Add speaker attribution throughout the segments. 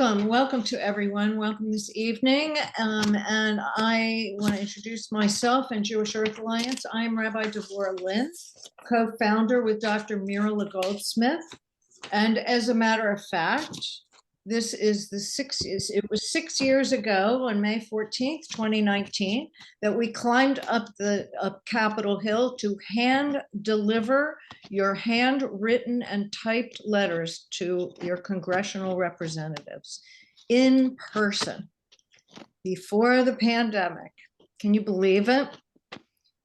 Speaker 1: Welcome to everyone. Welcome this evening. And I want to introduce myself and Jewish Earth Alliance. I'm Rabbi Devorah Lynn, co-founder with Dr. Mira Goldsmith. And as a matter of fact, this is it was 6 years ago on May 14th, 2019, that we climbed up Capitol Hill to hand deliver your handwritten and typed letters to your congressional representatives in person before the pandemic. Can you believe it?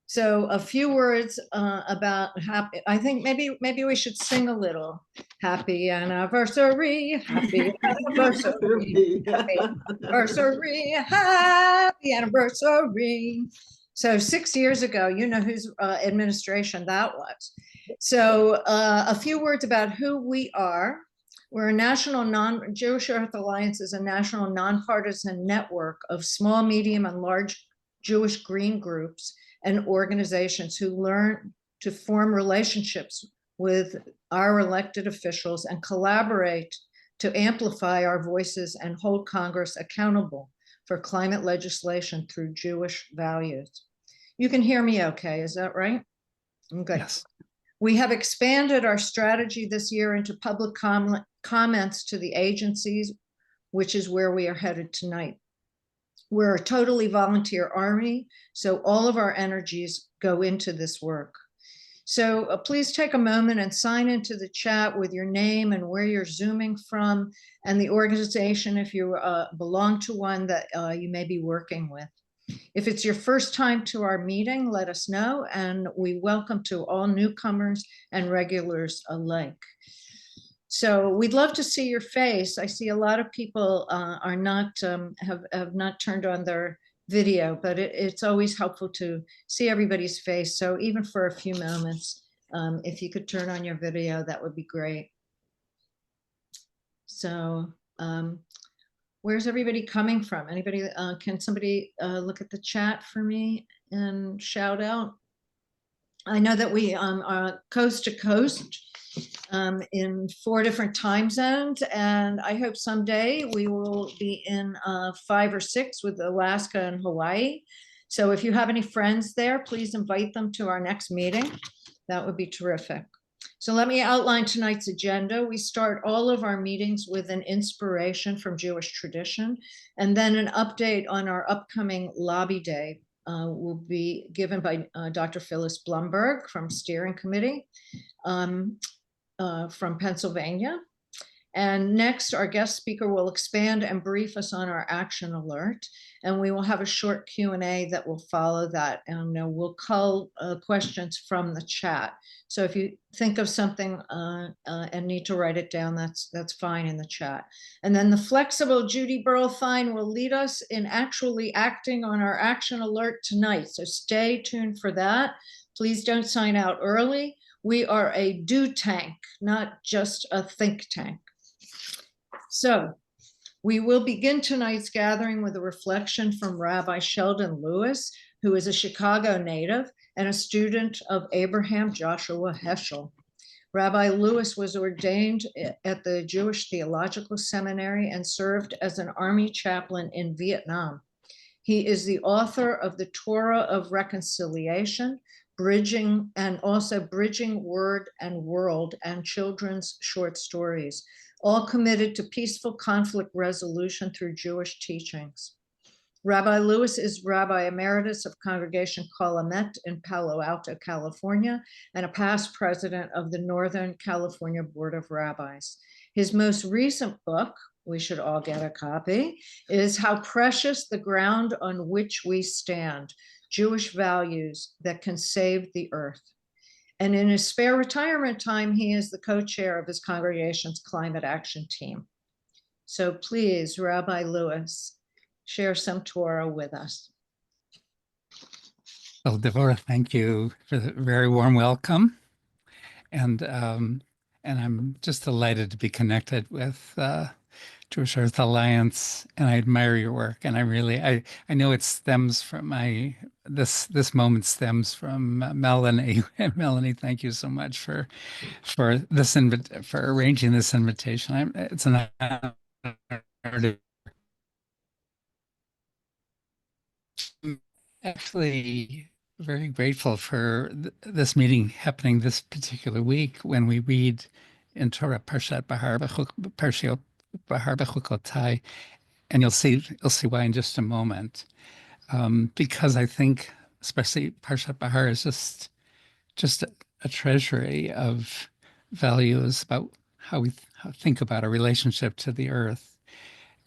Speaker 1: So a few words about happy. I think maybe we should sing a little. Happy anniversary, happy anniversary, happy anniversary, happy anniversary. So 6 years ago, you know whose administration that was. So a few words about who we are. We're a national Jewish Earth Alliance is a national nonpartisan network of small, medium, and large Jewish green groups and organizations who learn to form relationships with our elected officials and collaborate to amplify our voices and hold Congress accountable for climate legislation through Jewish values. You can hear me okay, is that right? Okay.
Speaker 2: Yes.
Speaker 1: We have expanded our strategy this year into public comments to the agencies, which is where we are headed tonight. We're a totally volunteer army, so all of our energies go into this work. So please take a moment and sign into the chat with your name and where you're Zooming from and the organization if you belong to one that you may be working with. If it's your first time to our meeting, let us know, and we welcome to all newcomers and regulars alike. So we'd love to see your face. I see a lot of people have not turned on their video, but it's always helpful to see everybody's face. So even for a few moments, if you could turn on your video, that would be great. So where's everybody coming from? Anybody, can somebody look at the chat for me and shout out? I know that we are coast to coast in 4 different time zones, and I hope someday we will be in 5 or 6 with Alaska and Hawaii. So if you have any friends there, please invite them to our next meeting. That would be terrific. So let me outline tonight's agenda. We start all of our meetings with an inspiration from Jewish tradition, and then an update on our upcoming lobby day will be given by Dr. Phyllis Blumberg from Steering Committee. From Pennsylvania. And next, our guest speaker will expand and brief us on our action alert. And we will have a short Q&A that will follow that. And we'll cull questions from the chat. So if you think of something and need to write it down, that's fine in the chat. And then the flexible Judy Burl-Fine will lead us in actually acting on our action alert tonight. So stay tuned for that. Please don't sign out early. We are a do tank, not just a think tank. So we will begin tonight's gathering with a reflection from Rabbi Sheldon Lewis, who is a Chicago native and a student of Abraham Joshua Heschel. Rabbi Lewis was ordained at the Jewish Theological Seminary and served as an army chaplain in Vietnam. He is the author of the Torah of Reconciliation, Bridging Word and World, and children's short stories, all committed to peaceful conflict resolution through Jewish teachings. Rabbi Lewis is Rabbi Emeritus of Congregation Kol Hamet in Palo Alto, California, and a past president of the Northern California Board of Rabbis. His most recent book, we should all get a copy, is How Precious the Ground on Which We Stand, Jewish Values That Can Save the Earth. And in his spare retirement time, he is the co-chair of his congregation's climate action team. So please, Rabbi Lewis, share some Torah with us.
Speaker 2: Well, Devorah, thank you for the very warm welcome. And I'm just delighted to be connected with Jewish Earth Alliance, and I admire your work. And I know it stems from this moment stems from Melanie. Melanie, thank you so much for arranging this invitation. It's an honor started. I'm actually very grateful for this meeting happening this particular week when we read in Torah Parshat Bahar Bechukotai, and you'll see why in just a moment. Because I think especially Parshat Bahar is just a treasury of values about how we think about our relationship to the earth.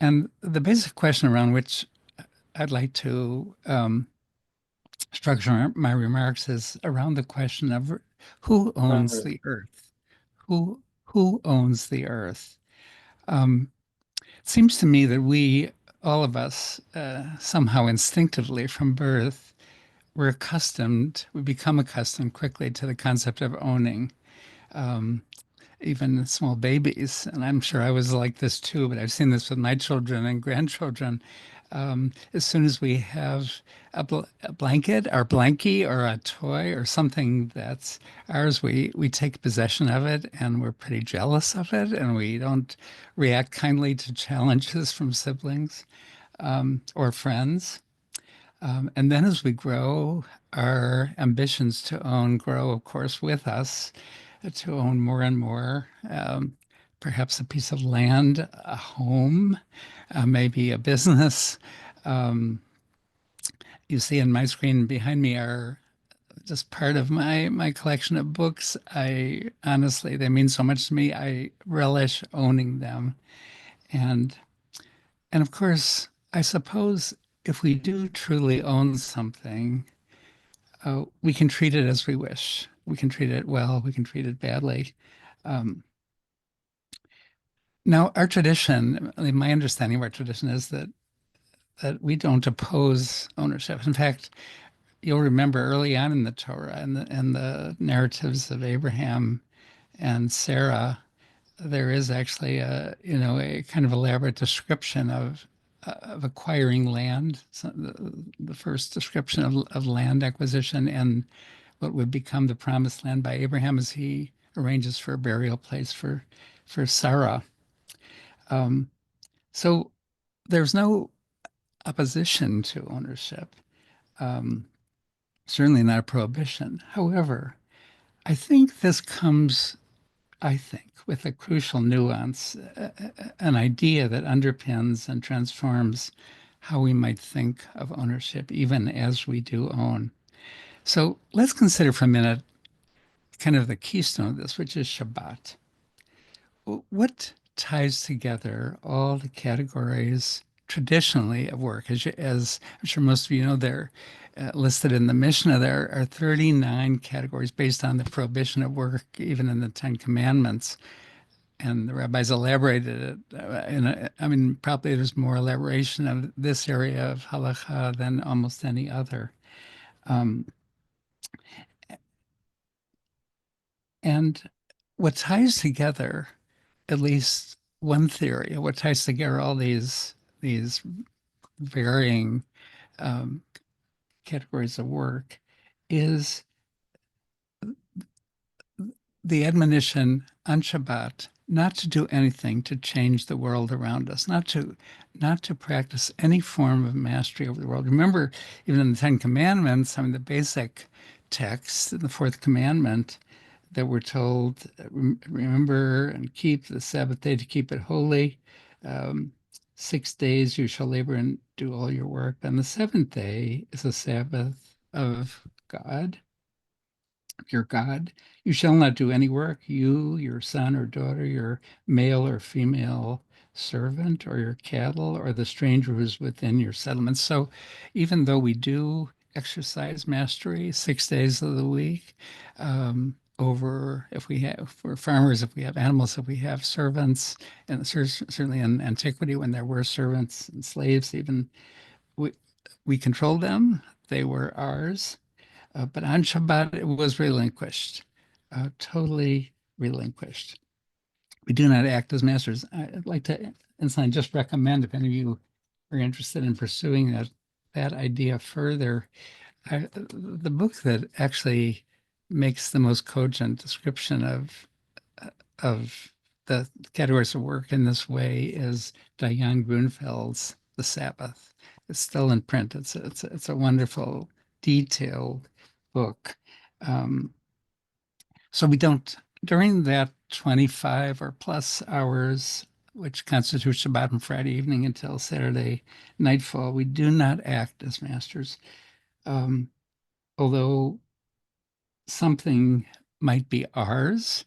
Speaker 2: And the basic question around which I'd like to structure my remarks is around the question of who owns the earth? Who owns the earth? It seems to me that all of us, somehow instinctively from birth, we become accustomed quickly to the concept of owning. Even small babies, and I'm sure I was like this too, but I've seen this with my children and grandchildren. As soon as we have a blanket or blankie or a toy or something that's ours, we take possession of it and we're pretty jealous of it, and we don't react kindly to challenges from siblings or friends. And then as we grow, our ambitions to own grow, of course, with us, to own more and more, perhaps a piece of land, a home, maybe a business. Um, you see in my screen behind me are just part of my collection of books. I honestly, they mean so much to me. I relish owning them. And and of course, I suppose if we do truly own something, we can treat it as we wish. We can treat it well, we can treat it badly. Um, Now, our tradition, I mean, my understanding of our tradition is that we don't oppose ownership. In fact, you'll remember early on in the Torah and the narratives of Abraham and Sarah, there is actually a kind of elaborate description of acquiring land. So the first description of land acquisition and what would become the promised land by Abraham as he arranges for a burial place for Sarah. So there's no opposition to ownership, um, certainly not a prohibition. However, I think this comes, with a crucial nuance, an idea that underpins and transforms how we might think of ownership, even as we do own. So let's consider for a minute kind of the keystone of this, which is Shabbat. What ties together all the categories traditionally of work? As I'm sure most of you know, they're listed in the Mishnah. There are 39 categories based on the prohibition of work, even in the Ten Commandments. And the rabbis elaborated it. I mean, probably there's more elaboration of this area of halacha than almost any other. Um, and what ties together at least one theory of what ties together all these varying um, categories of work is the admonition on Shabbat not to do anything to change the world around us, not to practice any form of mastery over the world. Remember, even in the Ten Commandments, I mean, the basic text in the fourth commandment that we're told, remember and keep the Sabbath day to keep it holy. 6 days you shall labor and do all your work. And the seventh day is a Sabbath of God, your God. You shall not do any work, you, your son or daughter, your male or female servant, or your cattle, or the stranger who's within your settlements. So even though we do exercise mastery 6 days of the week, over if we have for farmers, if we have animals, if we have servants, and certainly in antiquity when there were servants and slaves, even we controlled them, they were ours. But on Shabbat, it was relinquished, totally relinquished. We do not act as masters. I'd like to, and just recommend, if any of you are interested in pursuing that idea further, the book that actually makes the most cogent description of the categories of work in this way is Diane Grunfeld's The Sabbath. It's still in print. It's a wonderful, detailed book. So we don't, during that 25 or plus hours, which constitutes Shabbat and Friday evening until Saturday nightfall, we do not act as masters. Although something might be ours,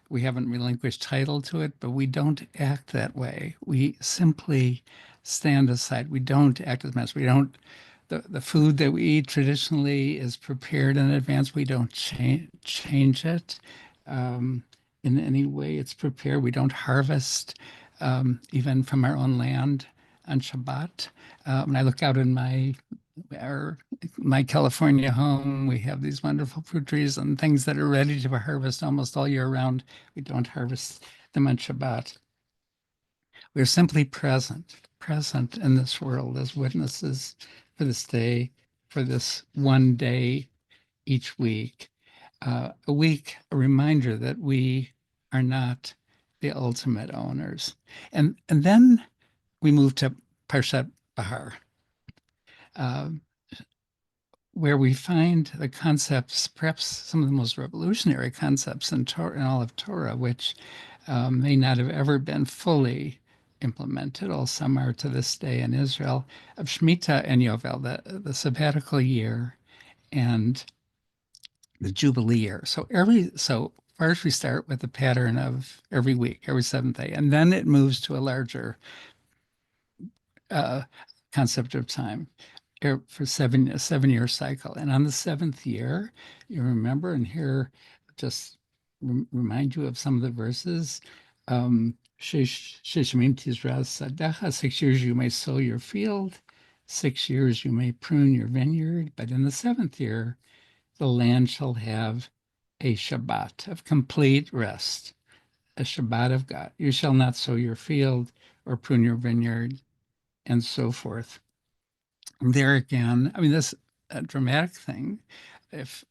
Speaker 2: we haven't relinquished title to it, but we don't act that way. We simply stand aside. We don't act as masters. We don't, the food that we eat traditionally is prepared in advance. We don't change it in any way. It's prepared. We don't harvest even from our own land on Shabbat. When I look out in my California home, we have these wonderful fruit trees and things that are ready to harvest almost all year round. We don't harvest them on Shabbat. We're simply present in this world as witnesses for this day, for this one day each week. A reminder that we are not the ultimate owners. And then we move to Parshat Bahar, where we find the concepts, perhaps some of the most revolutionary concepts in all of Torah, which may not have ever been fully implemented, all some are to this day in Israel, of Shemitah and Yovel, the sabbatical year and the Jubilee year. So first we start with the pattern of every week, every seventh day, and then it moves to a larger concept of time for a 7-year cycle. And on the seventh year, you remember, and here just remind you of some of the verses. 6 years you may sow your field, 6 years you may prune your vineyard, but in the seventh year, the land shall have a Shabbat of complete rest, a Shabbat of God. You shall not sow your field or prune your vineyard, and so forth. And there again, I mean, this a dramatic thing. If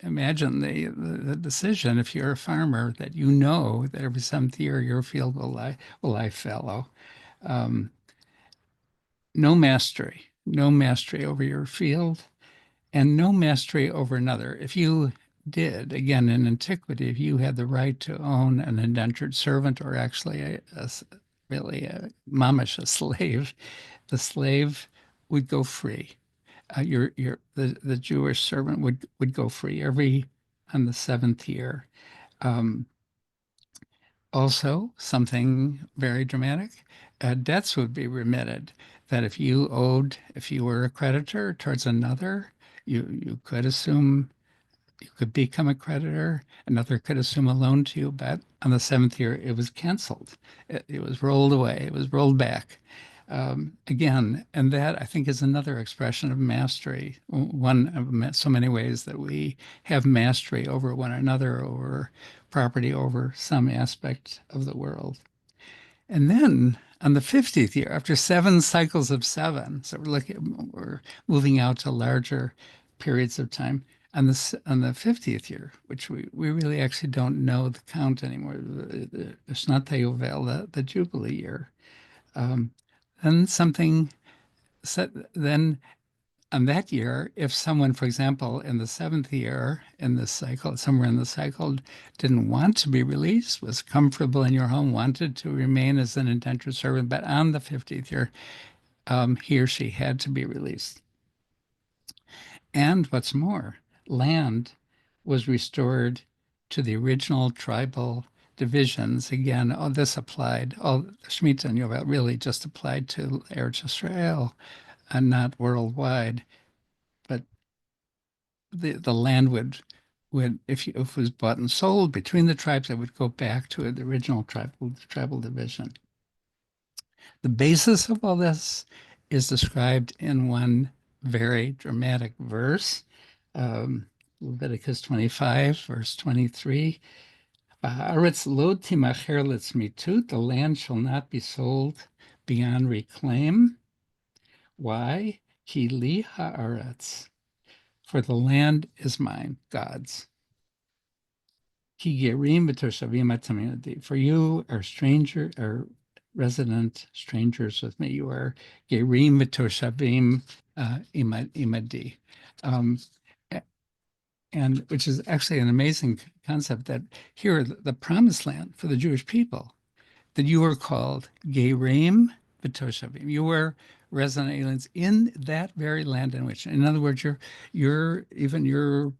Speaker 2: imagine the decision, if you're a farmer, that you know that every seventh year your field will lie fallow. No mastery over your field, and no mastery over another. If you did, again, in antiquity, if you had the right to own an indentured servant, or actually really a mamish, a slave, the slave would go free. The Jewish servant would go free on the seventh year. Also, something very dramatic, debts would be remitted. That if you were a creditor towards another, you could assume, you could become a creditor, another could assume a loan to you, but on the seventh year, it was canceled. It was rolled away, it was rolled back. Again, and that I think is another expression of mastery, one of so many ways that we have mastery over one another, over property, over some aspect of the world. And then on the 50th year, after 7 cycles of 7, so we're moving out to larger periods of time. On the 50th year, which we really actually don't know the count anymore, the Shnat Yovel, the Jubilee year. Then on that year, if someone, for example, in the 7th year in this cycle, somewhere in the cycle, didn't want to be released, was comfortable in your home, wanted to remain as an indentured servant, but on the 50th year, he or she had to be released. And what's more, land was restored to the original tribal divisions. Again, this applied, Shemitah and Yovel really just applied to Eretz Israel and not worldwide. But the land would if it was bought and sold between the tribes, it would go back to the original tribal division. The basis of all this is described in one very dramatic verse, Leviticus 25, verse 23. The land shall not be sold beyond reclaim. Why? Ki li haaretz, for the land is mine, God's. Ki gerim v'toshavim atamim. For you are stranger or resident strangers with me. You are gerim v'toshavim imadi. And which is actually an amazing concept, that here, the promised land for the Jewish people, that you are called gerim v'toshavim. You were resident aliens in that very land in which, in other words, even your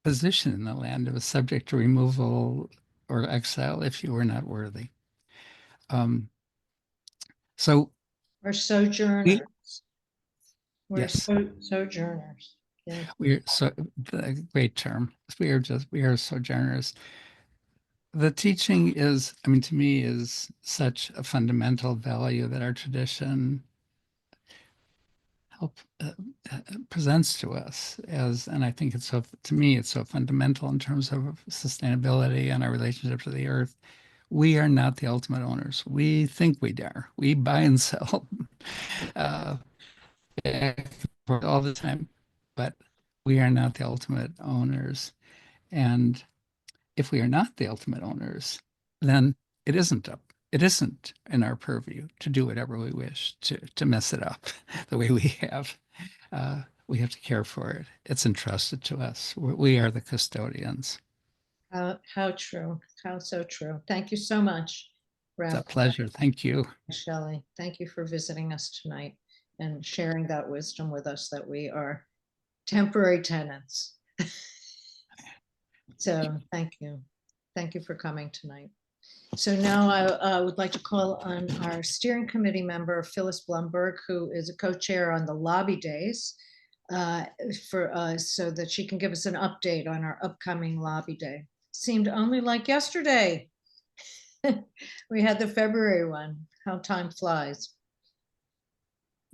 Speaker 2: position in the land was subject to removal or exile if you were not worthy. So
Speaker 1: We're sojourners. We're
Speaker 2: yes,
Speaker 1: sojourners. Yeah.
Speaker 2: we're so the great term. We are sojourners. The teaching is, I mean, to me, is such a fundamental value that our tradition help presents to us as, and I think it's so, to me, it's so fundamental in terms of sustainability and our relationship to the earth. We are not the ultimate owners. We think we are. We buy and sell uh, all the time, but we are not the ultimate owners. And if we are not the ultimate owners, then it isn't up. It isn't in our purview to do whatever we wish to mess it up the way we have. We have to care for it. It's entrusted to us. We are the custodians.
Speaker 1: How true. How so true. Thank you so much,
Speaker 2: It's a
Speaker 1: Ralph.
Speaker 2: pleasure. Thank you.
Speaker 1: Shelley. Thank you for visiting us tonight and sharing that wisdom with us, that we are temporary tenants. So thank you. Thank you for coming tonight. So now I would like to call on our steering committee member, Phyllis Blumberg, who is a co-chair on the lobby days, so that she can give us an update on our upcoming lobby day. Seemed only like yesterday. We had the February one. How time flies.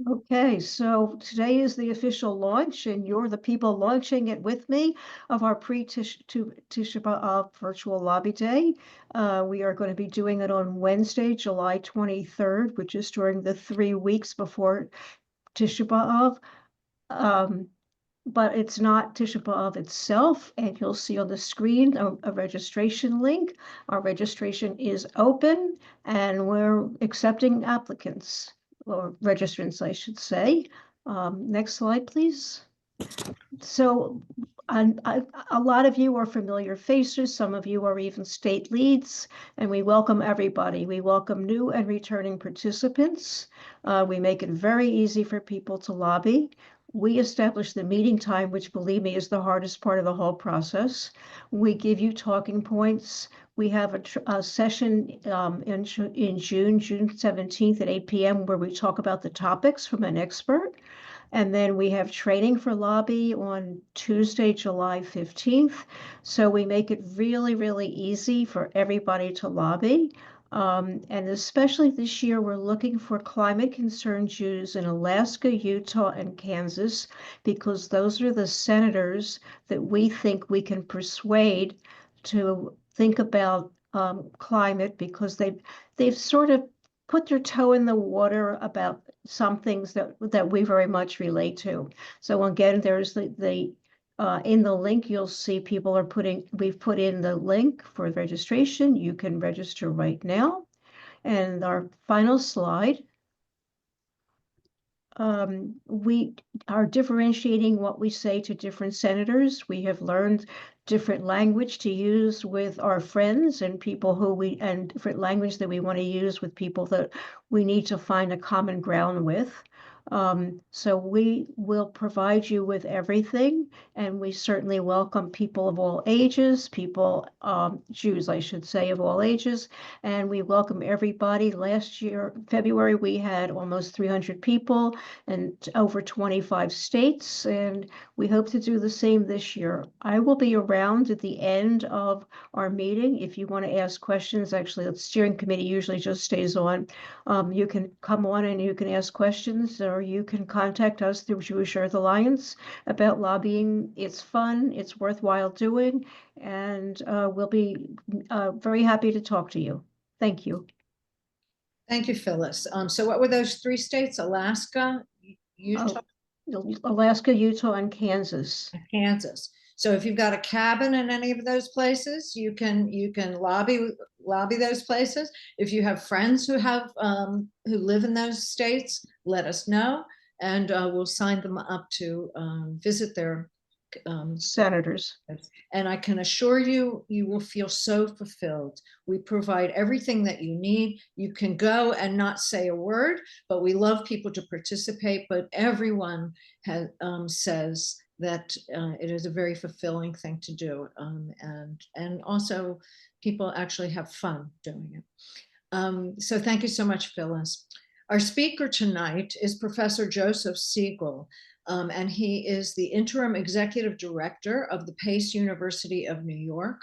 Speaker 3: Okay, so today is the official launch, and you're the people launching it with me of our pre-Tisha B'Av virtual lobby day. We are going to be doing it on Wednesday, July 23rd, which is during the 3 weeks before Tisha B'Av. But it's not Tisha B'Av itself, and you'll see on the screen a registration link. Our registration is open, and we're accepting applicants, or registrants, I should say. Next slide, please. So a lot of you are familiar faces. Some of you are even state leads, and we welcome everybody. We welcome new and returning participants. We make it very easy for people to lobby. We establish the meeting time, which, believe me, is the hardest part of the whole process. We give you talking points. We have a session in June 17th at 8 p.m. where we talk about the topics from an expert. And then we have training for lobby on Tuesday, July 15th. So we make it really, really easy for everybody to lobby. And especially this year, we're looking for climate concerned Jews in Alaska, Utah, and Kansas, because those are the senators that we think we can persuade to think about climate, because they've sort of put their toe in the water about some things that we very much relate to. So again, there's the in the link, you'll see people are we've put in the link for registration. You can register right now. And our final slide, we are differentiating what we say to different senators. We have learned different language to use with our friends and people and different language that we want to use with people that we need to find a common ground with. So we will provide you with everything, and we certainly welcome people of all ages, Jews, I should say, of all ages, and we welcome everybody. Last year, February, we had almost 300 people and over 25 states, and we hope to do the same this year. I will be around at the end of our meeting if you want to ask questions. Actually, the steering committee usually just stays on. You can come on and you can ask questions, or you can contact us through Jewish Earth Alliance about lobbying. It's fun, it's worthwhile doing, and we'll be very happy to talk to you. Thank you.
Speaker 1: Thank you, Phyllis. So what were those 3 states? Alaska, Utah,
Speaker 3: Alaska, Utah, and Kansas.
Speaker 1: and Kansas. So if you've got a cabin in any of those places, you can lobby those places. If you have friends who live in those states, let us know, and we'll sign them up to visit their
Speaker 3: Senators.
Speaker 1: and I can assure you, you will feel so fulfilled. We provide everything that you need. You can go and not say a word, but we love people to participate. But everyone says that it is a very fulfilling thing to do. And also people actually have fun doing it. So thank you so much, Phyllis. Our speaker tonight is Professor Joseph Siegel. And he is the Interim Executive Director of the Pace University of New York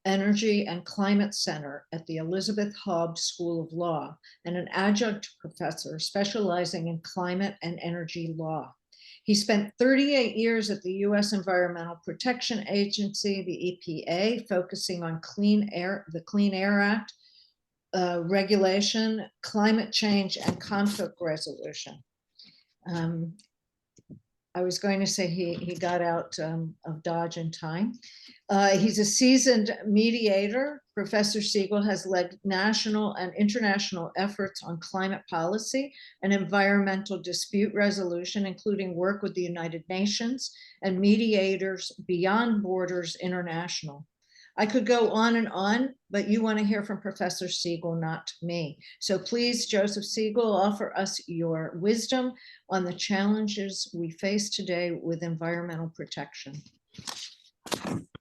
Speaker 1: Energy and Climate Center at the Elizabeth Hobbs School of Law, and an adjunct professor specializing in climate and energy law. He spent 38 years at the U.S. Environmental Protection Agency, the EPA, focusing on the Clean Air Act, regulation, climate change, and conflict resolution. I was going to say he got out of Dodge in time. He's a seasoned mediator. Professor Siegel has led national and international efforts on climate policy and environmental dispute resolution, including work with the United Nations and Mediators Beyond Borders International. I could go on, but you want to hear from Professor Siegel, not me. So please, Joseph Siegel, offer us your wisdom on the challenges we face today with environmental protection.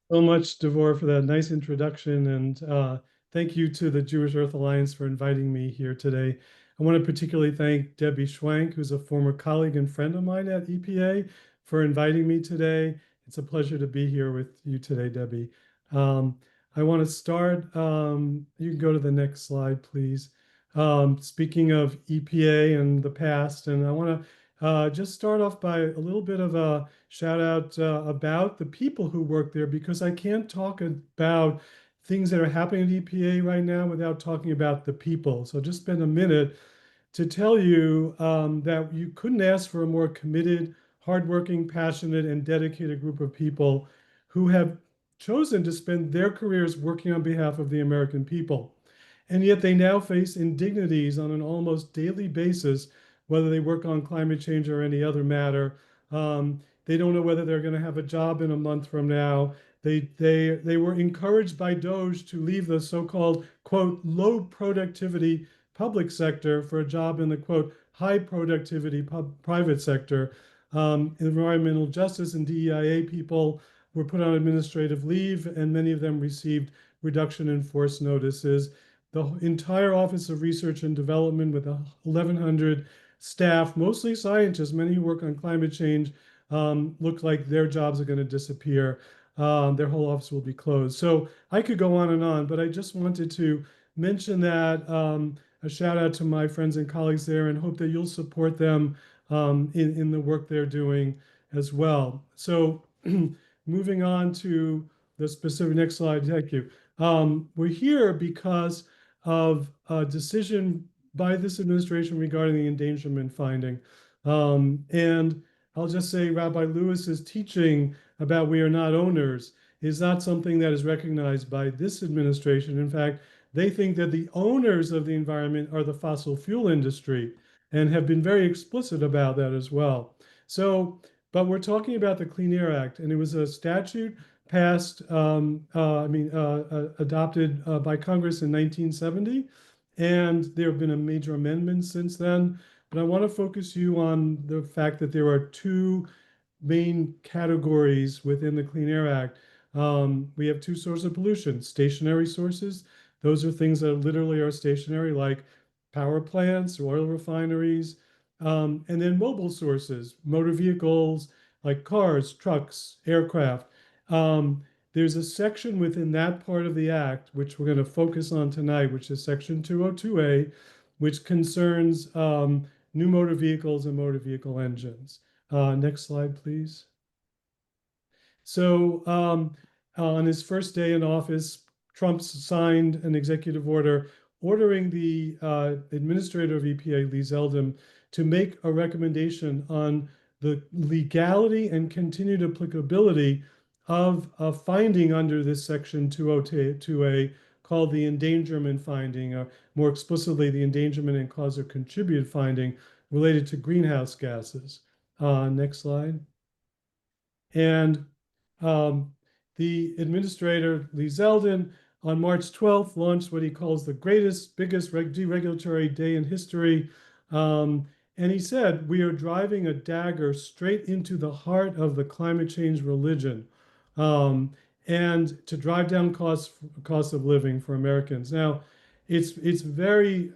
Speaker 4: So much, Devor, for that nice introduction. And thank you to the Jewish Earth Alliance for inviting me here today. I want to particularly thank Debbie Schwank, who's a former colleague and friend of mine at EPA, for inviting me today. It's a pleasure to be here with you today, Debbie. I want to start, you can go to the next slide, please. Speaking of EPA and the past, and I want to just start off by a little bit of a shout out about the people who work there, because I can't talk about things that are happening at EPA right now without talking about the people. So just spend a minute to tell you that you couldn't ask for a more committed, hardworking, passionate, and dedicated group of people who have chosen to spend their careers working on behalf of the American people. And yet they now face indignities on an almost daily basis, whether they work on climate change or any other matter. They don't know whether they're going to have a job in a month from now. They were encouraged by DOGE to leave the so-called, quote, low productivity public sector for a job in the, quote, high productivity private sector. Environmental justice and DEIA people were put on administrative leave, and many of them received reduction in force notices. The entire Office of Research and Development, with 1,100 staff, mostly scientists, many who work on climate change, look like their jobs are going to disappear. Their whole office will be closed. So I could go on, but I just wanted to mention that, a shout out to my friends and colleagues there, and hope that you'll support them in the work they're doing as well. So moving on to the specific next slide, thank you. We're here because of a decision by this administration regarding the endangerment finding. And I'll just say Rabbi Lewis's teaching about we are not owners is not something that is recognized by this administration. In fact, they think that the owners of the environment are the fossil fuel industry, and have been very explicit about that as well. So, but we're talking about the Clean Air Act, and it was a statute passed, adopted by Congress in 1970, and there have been a major amendments since then. But I want to focus you on the fact that there are two main categories within the Clean Air Act. We have two sources of pollution: stationary sources. Those are things that literally are stationary, like power plants, oil refineries, and then mobile sources, motor vehicles, like cars, trucks, aircraft. There's a section within that part of the Act, which we're going to focus on tonight, which is Section 202A, which concerns new motor vehicles and motor vehicle engines. Next slide, please. So on his first day in office, Trump signed an executive order ordering the administrator of EPA, Lee Zeldin, to make a recommendation on the legality and continued applicability of a finding under this section 202A called the endangerment finding, or more explicitly, the endangerment and cause or contribute finding related to greenhouse gases. Next slide. And the administrator, Lee Zeldin, on March 12th, launched what he calls the biggest deregulatory day in history. And he said, we are driving a dagger straight into the heart of the climate change religion, and to drive down costs of living for Americans. Now, it's very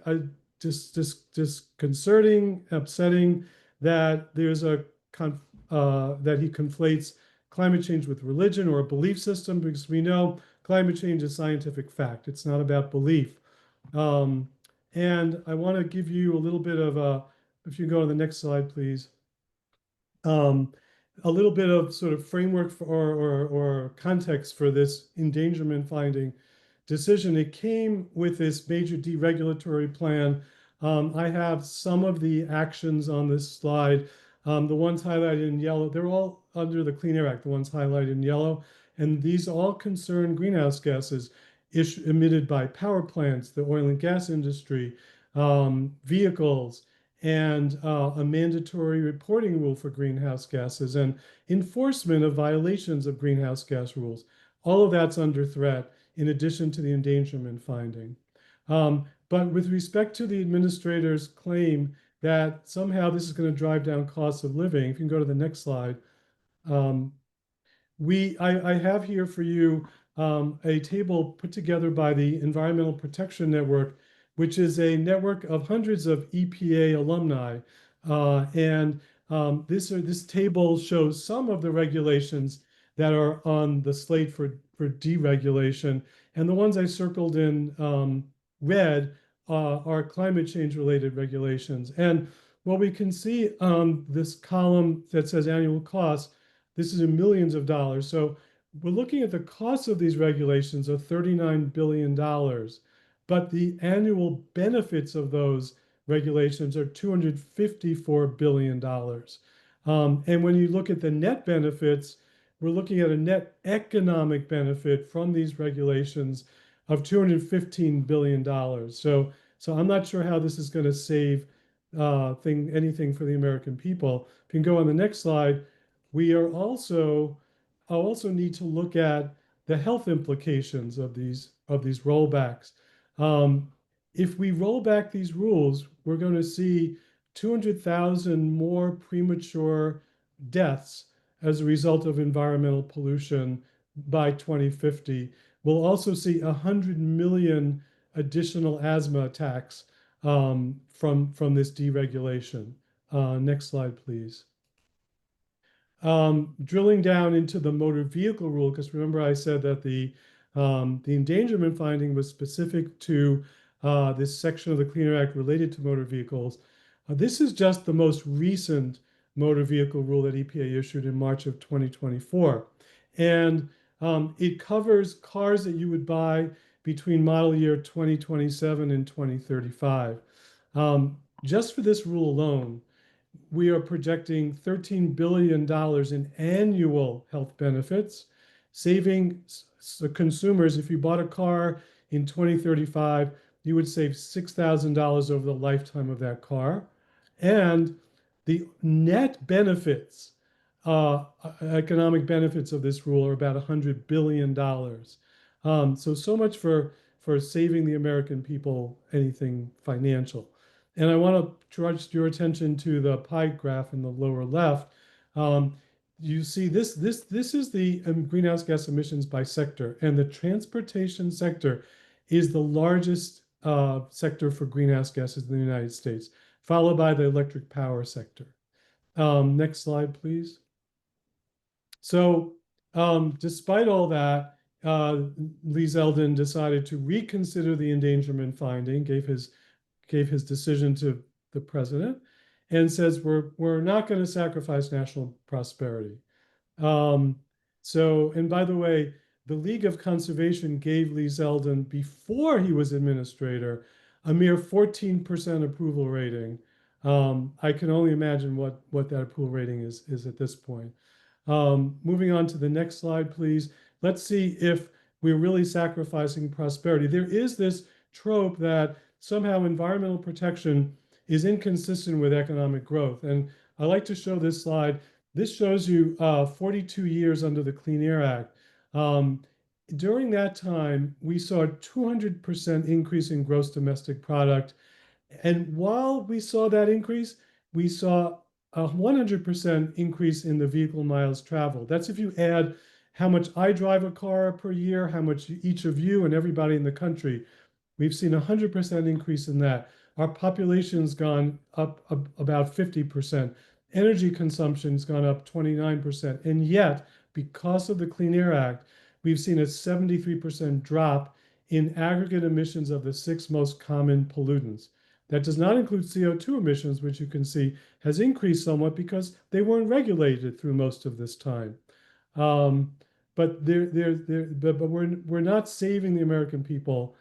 Speaker 4: disconcerting, upsetting that there's that he conflates climate change with religion or a belief system, because we know climate change is scientific fact. It's not about belief. And I want to give you a little bit of if you go to the next slide, please. A little bit of sort of framework or context for this endangerment finding decision. It came with this major deregulatory plan. I have some of the actions on this slide. The ones highlighted in yellow, they're all under the Clean Air Act, the ones highlighted in yellow. And these all concern greenhouse gases emitted by power plants, the oil and gas industry, vehicles, and a mandatory reporting rule for greenhouse gases and enforcement of violations of greenhouse gas rules. All of that's under threat, in addition to the endangerment finding. But with respect to the administrator's claim that somehow this is going to drive down costs of living, if you can go to the next slide, I have here for you a table put together by the Environmental Protection Network, which is a network of hundreds of EPA alumni. This table shows some of the regulations that are on the slate for deregulation. And the ones I circled in red are climate change related regulations. And what we can see on this column that says annual costs, this is in millions of dollars. So we're looking at the cost of these regulations of $39 billion, but the annual benefits of those regulations are $254 billion. And when you look at the net benefits, we're looking at a net economic benefit from these regulations of $215 billion. So I'm not sure how this is going to save anything for the American people. If you can go on the next slide, we are also need to look at the health implications of these rollbacks. If we roll back these rules, we're going to see 200,000 more premature deaths as a result of environmental pollution by 2050. We'll also see 100 million additional asthma attacks from this deregulation. Next slide, please. Drilling down into the motor vehicle rule, because remember I said that the endangerment finding was specific to this section of the Clean Air Act related to motor vehicles. This is just the most recent motor vehicle rule that EPA issued in March of 2024. And it covers cars that you would buy between model year 2027 and 2035. Just for this rule alone, we are projecting $13 billion in annual health benefits, saving consumers. If you bought a car in 2035, you would save $6,000 over the lifetime of that car. And the net benefits, economic benefits of this rule are about $100 billion. So much for saving the American people anything financial. And I want to draw your attention to the pie graph in the lower left. You see this is the greenhouse gas emissions by sector, and the transportation sector is the largest sector for greenhouse gases in the United States, followed by the electric power sector. Next slide, please. So despite all that, Lee Zeldin decided to reconsider the endangerment finding, gave his decision to the president, and says we're not going to sacrifice national prosperity. And by the way, the League of Conservation gave Lee Zeldin, before he was administrator, a mere 14% approval rating. I can only imagine what that approval rating is at this point. Moving on to the next slide, please. Let's see if we're really sacrificing prosperity. There is this trope that somehow environmental protection is inconsistent with economic growth. And I like to show this slide. This shows you 42 years under the Clean Air Act. During that time, we saw a 200% increase in gross domestic product. And while we saw that increase, we saw a 100% increase in the vehicle miles traveled. That's if you add how much I drive a car per year, how much each of you and everybody in the country. We've seen a 100% increase in that. Our population's gone up about 50%. Energy consumption's gone up 29%. And yet, because of the Clean Air Act, we've seen a 73% drop in aggregate emissions of the 6 most common pollutants. That does not include CO2 emissions, which you can see has increased somewhat because they weren't regulated through most of this time. But we're not saving the American people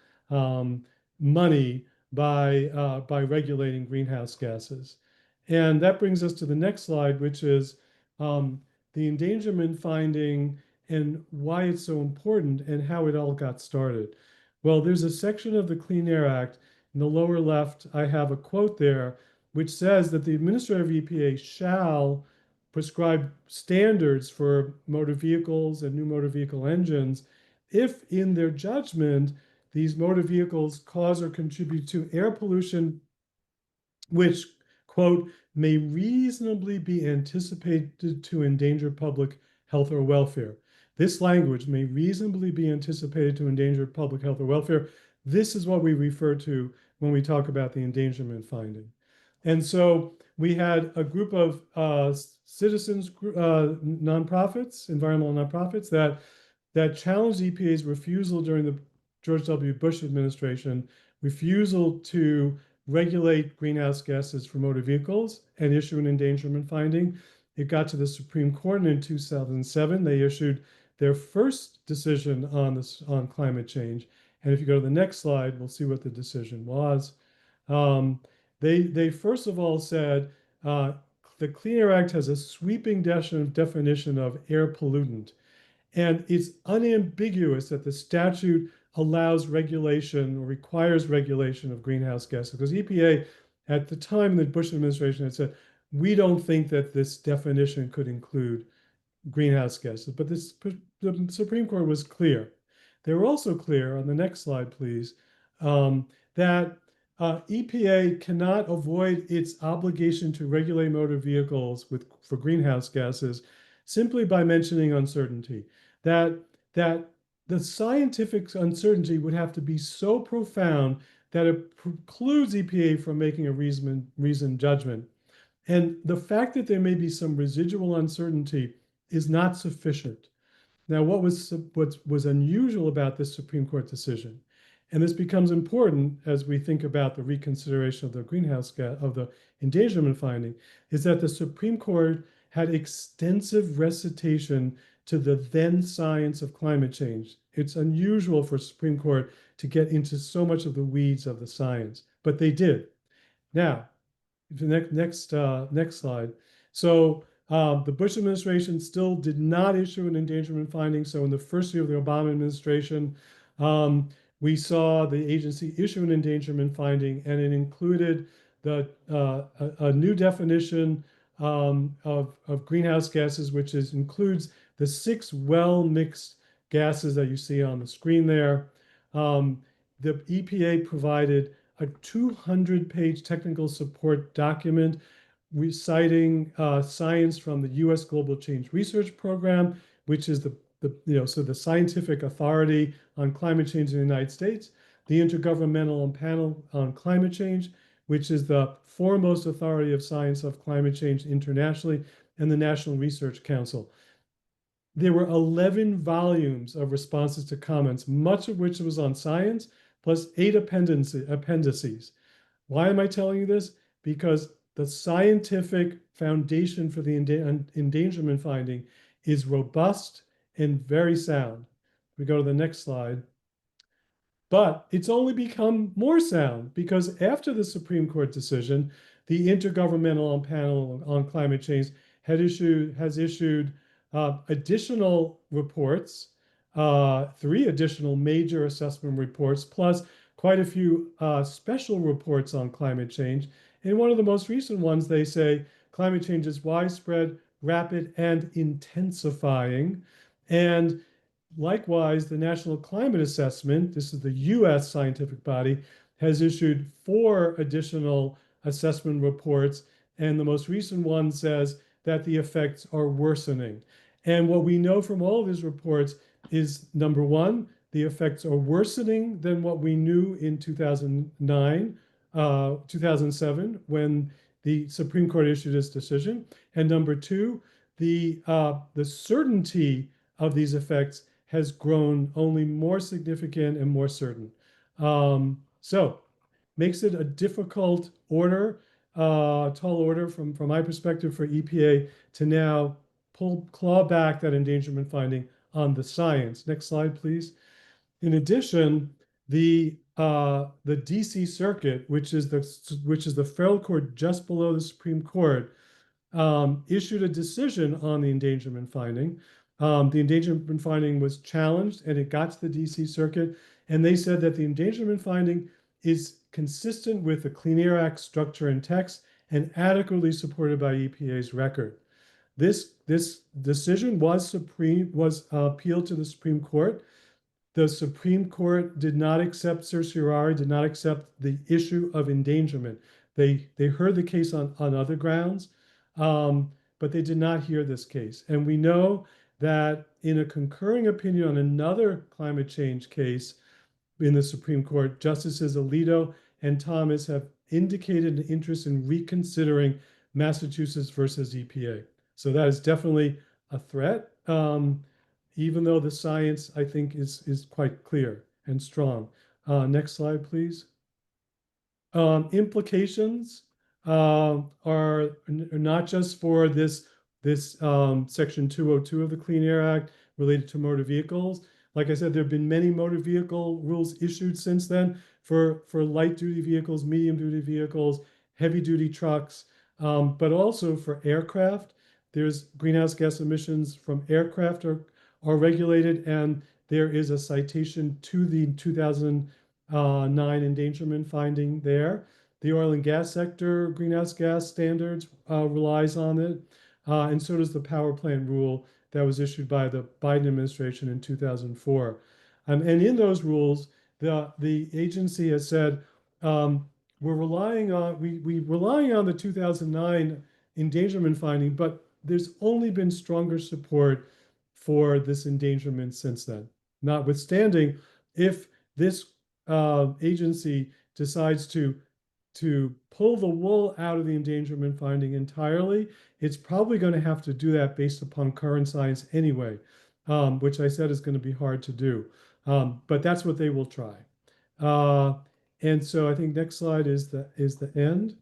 Speaker 4: money by regulating greenhouse gases. And that brings us to the next slide, which is the endangerment finding and why it's so important and how it all got started. Well, there's a section of the Clean Air Act. In the lower left, I have a quote there, which says that the administrator of EPA shall prescribe standards for motor vehicles and new motor vehicle engines if, in their judgment, these motor vehicles cause or contribute to air pollution, which, quote, may reasonably be anticipated to endanger public health or welfare. This language may reasonably be anticipated to endanger public health or welfare. This is what we refer to when we talk about the endangerment finding. And so we had a group of citizens, nonprofits, environmental nonprofits that challenged EPA's refusal during the George W. Bush administration, refusal to regulate greenhouse gases for motor vehicles and issue an endangerment finding. It got to the Supreme Court in 2007. They issued their first decision on climate change. And if you go to the next slide, we'll see what the decision was. They first of all said the Clean Air Act has a sweeping definition of air pollutant. And it's unambiguous that the statute allows regulation or requires regulation of greenhouse gases. Because EPA, at the time in the Bush administration, had said, we don't think that this definition could include greenhouse gases. But the Supreme Court was clear. They were also clear, on the next slide, please, that EPA cannot avoid its obligation to regulate motor vehicles for greenhouse gases simply by mentioning uncertainty. That the scientific uncertainty would have to be so profound that it precludes EPA from making a reasoned judgment. And the fact that there may be some residual uncertainty is not sufficient. Now, what was unusual about this Supreme Court decision, and this becomes important as we think about the reconsideration of the greenhouse gas, of the endangerment finding, is that the Supreme Court had extensive recitation to the then science of climate change. It's unusual for Supreme Court to get into so much of the weeds of the science, but they did. Now, the next slide. So the Bush administration still did not issue an endangerment finding. So in the first year of the Obama administration, we saw the agency issue an endangerment finding, and it included a new definition of greenhouse gases, which includes the 6 well-mixed gases that you see on the screen there. The EPA provided a 200-page technical support document reciting science from the U.S. Global Change Research Program, which is the scientific authority on climate change in the United States, the Intergovernmental Panel on Climate Change, which is the foremost authority of science of climate change internationally, and the National Research Council. There were 11 volumes of responses to comments, much of which was on science, plus 8 appendices. Why am I telling you this? Because the scientific foundation for the endangerment finding is robust and very sound. We go to the next slide. But it's only become more sound because after the Supreme Court decision, the Intergovernmental Panel on Climate Change has issued additional reports, 3 additional major assessment reports, plus quite a few special reports on climate change. In one of the most recent ones, they say climate change is widespread, rapid, and intensifying. And likewise, the National Climate Assessment, this is the US scientific body, has issued 4 additional assessment reports. And the most recent one says that the effects are worsening. And what we know from all of these reports is, number one, the effects are worsening than what we knew in 2009, 2007, when the Supreme Court issued its decision. And number two, the certainty of these effects has grown only more significant and more certain. So makes it a difficult order, tall order from my perspective for EPA to now claw back that endangerment finding on the science. Next slide, please. In addition, the DC Circuit, which is the federal court just below the Supreme Court, issued a decision on the endangerment finding. The endangerment finding was challenged, and it got to the DC Circuit, and they said that the endangerment finding is consistent with the Clean Air Act structure and text and adequately supported by EPA's record. This decision was appealed to the Supreme Court. The Supreme Court did not accept certiorari, did not accept the issue of endangerment. They heard the case on other grounds, but they did not hear this case. And we know that in a concurring opinion on another climate change case in the Supreme Court, Justices Alito and Thomas have indicated an interest in reconsidering Massachusetts versus EPA. So that is definitely a threat, even though the science, I think, is quite clear and strong. Next slide, please. Implications are not just for this Section 202 of the Clean Air Act related to motor vehicles. Like I said, there have been many motor vehicle rules issued since then for light duty vehicles, medium duty vehicles, heavy duty trucks, but also for aircraft. There's greenhouse gas emissions from aircraft are regulated, and there is a citation to the 2009 endangerment finding there. The oil and gas sector greenhouse gas standards relies on it, and so does the power plant rule that was issued by the Biden administration in 2004. And in those rules, the agency has said, we're relying on the 2009 endangerment finding, but there's only been stronger support for this endangerment since then. Notwithstanding, if this agency decides to pull the wool out of the endangerment finding entirely, it's probably going to have to do that based upon current science anyway, which I said is going to be hard to do. But that's what they will try. And so I think next slide is the end.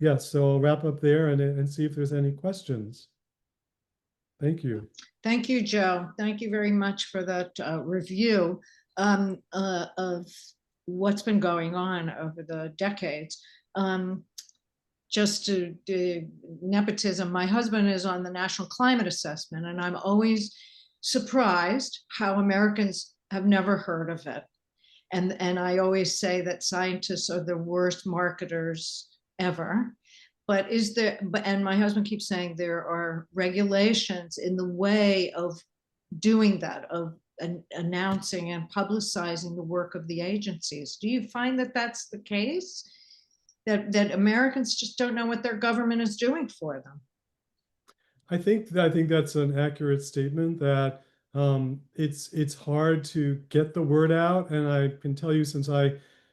Speaker 4: Yes, so I'll wrap up there and see if there's any questions. Thank you.
Speaker 1: Thank you, Joe. Thank you very much for that review of what's been going on over the decades. Just to nepotism, my husband is on the National Climate Assessment, and I'm always surprised how Americans have never heard of it. And I always say that scientists are the worst marketers ever. But and my husband keeps saying there are regulations in the way of doing that, of announcing and publicizing the work of the agencies. Do you find that that's the case? That Americans just don't know what their government is doing for them?
Speaker 4: I think that's an accurate statement, that it's hard to get the word out. And I can tell you, since I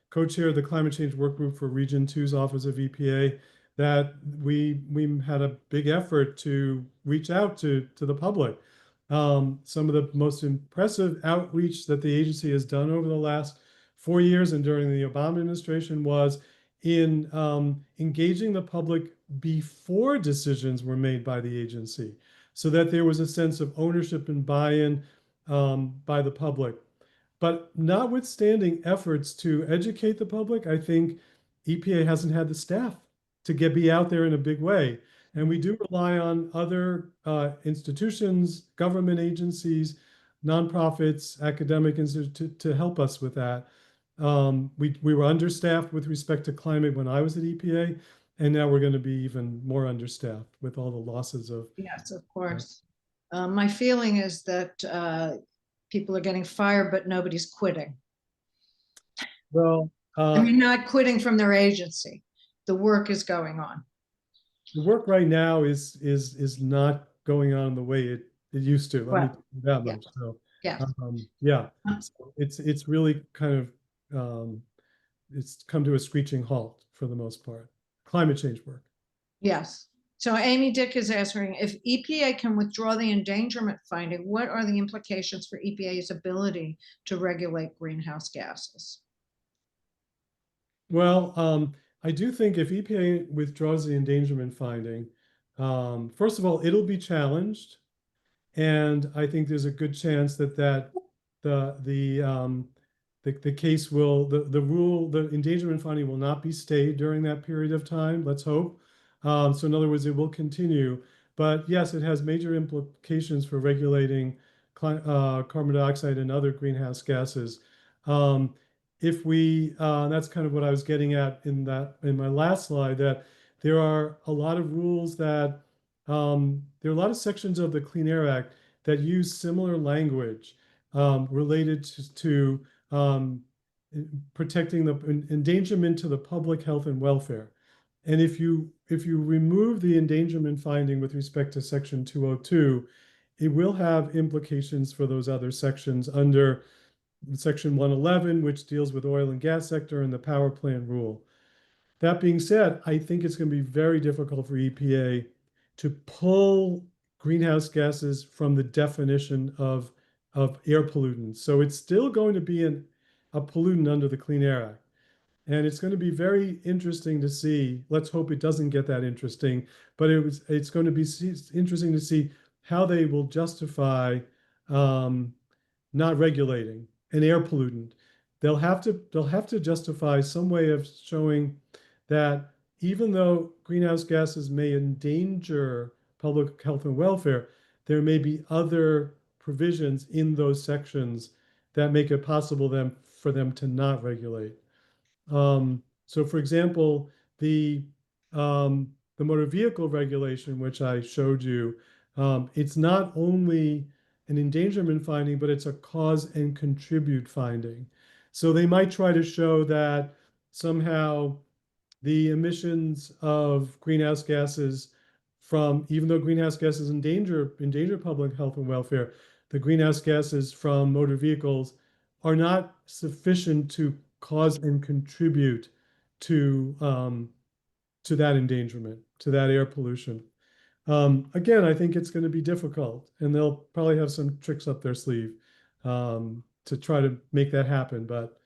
Speaker 4: co-chair the climate change work group for Region 2's Office of EPA, that we had a big effort to reach out to the public. Some of the most impressive outreach that the agency has done over the last 4 years and during the Obama administration was in engaging the public before decisions were made by the agency, so that there was a sense of ownership and buy-in by the public. But notwithstanding efforts to educate the public, I think EPA hasn't had the staff to be out there in a big way. And we do rely on other institutions, government agencies, nonprofits, academic institutes to help us with that. We were understaffed with respect to climate when I was at EPA, and now we're going to be even more understaffed with all the losses of.
Speaker 1: Yes, of course. My feeling is that people are getting fired, but nobody's quitting.
Speaker 4: Well,
Speaker 1: I mean, not quitting from their agency. The work is going on.
Speaker 4: the work right now is not going on the way it used to. Let me tell you that
Speaker 1: Yeah.
Speaker 4: much. So
Speaker 1: Yeah.
Speaker 4: yeah, so it's really kind of it's come to a screeching halt for the most part. Climate change work.
Speaker 1: Yes. So Amy Dick is asking if EPA can withdraw the endangerment finding, what are the implications for EPA's ability to regulate greenhouse gases?
Speaker 4: Well, I do think if EPA withdraws the endangerment finding, first of all, it'll be challenged, and I think there's a good chance that the case will the endangerment finding will not be stayed during that period of time. Let's hope. So in other words, it will continue. But yes, it has major implications for regulating carbon dioxide and other greenhouse gases. If we that's kind of what I was getting at in my last slide, that there are a lot of rules that there are a lot of sections of the Clean Air Act that use similar language related to protecting the endangerment to the public health and welfare. And if you remove the endangerment finding with respect to Section 202, it will have implications for those other sections under Section 111, which deals with oil and gas sector and the power plant rule. That being said, I think it's going to be very difficult for EPA to pull greenhouse gases from the definition of air pollutants. So it's still going to be a pollutant under the Clean Air Act. And it's going to be very interesting to see. Let's hope it doesn't get that interesting, but it's going to be interesting to see how they will justify not regulating an air pollutant. They'll have to justify some way of showing that even though greenhouse gases may endanger public health and welfare, there may be other provisions in those sections that make it possible for them to not regulate. So, for example, the motor vehicle regulation, which I showed you, it's not only an endangerment finding, but it's a cause and contribute finding. So they might try to show that somehow the emissions of greenhouse gases even though greenhouse gases endanger public health and welfare, the greenhouse gases from motor vehicles are not sufficient to cause and contribute to that endangerment, to that air pollution. Again, I think it's going to be difficult, and they'll probably have some tricks up their sleeve to try to make that happen. But